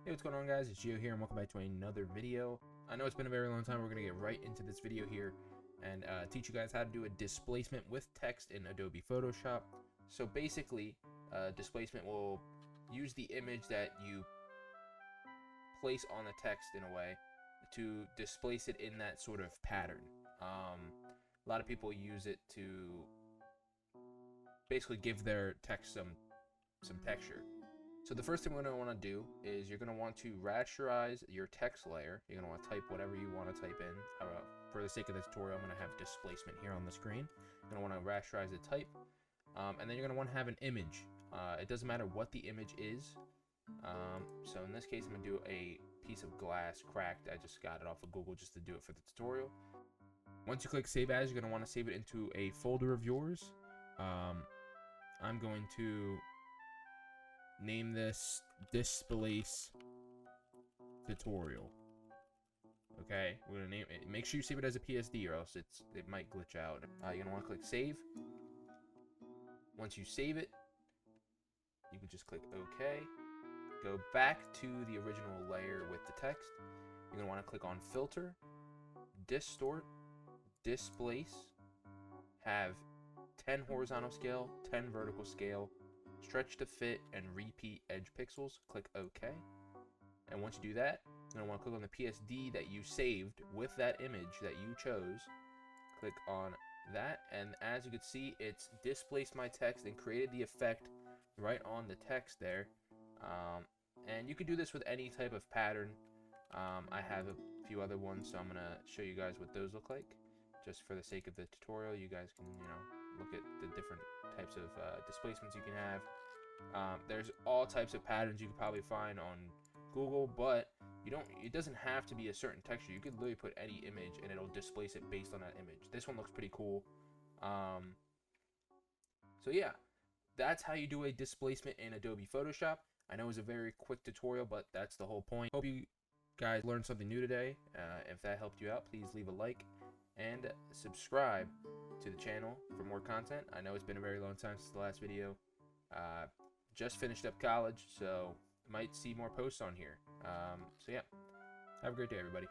Hey, what's going on, guys? It's Gio here, and welcome back to another video. I know it's been a very long time. We're going to get right into this video here and teach you guys how to do a displacement with text in Adobe Photoshop. So basically, displacement will use the image that you place on the text in a way to displace it in that sort of pattern. A lot of people use it to basically give their text some texture. So the first thing we're going to want to do is you're going to want to rasterize your text layer. You're going to want to type whatever you want to type in. For the sake of the tutorial, I'm going to have displacement here on the screen. You're going to want to rasterize the type. And then you're going to want to have an image. It doesn't matter what the image is. So in this case, I'm going to do a piece of glass cracked. I just got it off of Google just to do it for the tutorial. Once you click Save As, you're going to want to save it into a folder of yours. I'm going to name this Displace Tutorial. Okay, we're gonna name it. Make sure you save it as a PSD, or else it might glitch out. You're gonna want to click Save. Once you save it, you can just click OK. Go back to the original layer with the text. You're gonna want to click on Filter, Distort, Displace. Have 10 horizontal scale, 10 vertical scale. Stretch to fit and repeat edge pixels. Click OK. And once you do that, you're going to want to click on the PSD that you saved with that image that you chose. Click on that, and as you can see, it's displaced my text and created the effect right on the text there. And you can do this with any type of pattern. I have a few other ones, so I'm going to show you guys what those look like. Just for the sake of the tutorial, you guys can, look at the different types of displacements you can have. There's all types of patterns you can probably find on Google, but it doesn't have to be a certain texture. You could literally put any image and it'll displace it based on that image. This one looks pretty cool. So yeah, that's how you do a displacement in Adobe Photoshop. I know it was a very quick tutorial, but that's the whole point. Hope you guys learned something new today. If that helped you out, please leave a like and subscribe to the channel for more content. I know it's been a very long time since the last video. Just finished up college, so might see more posts on here. So yeah, have a great day, everybody.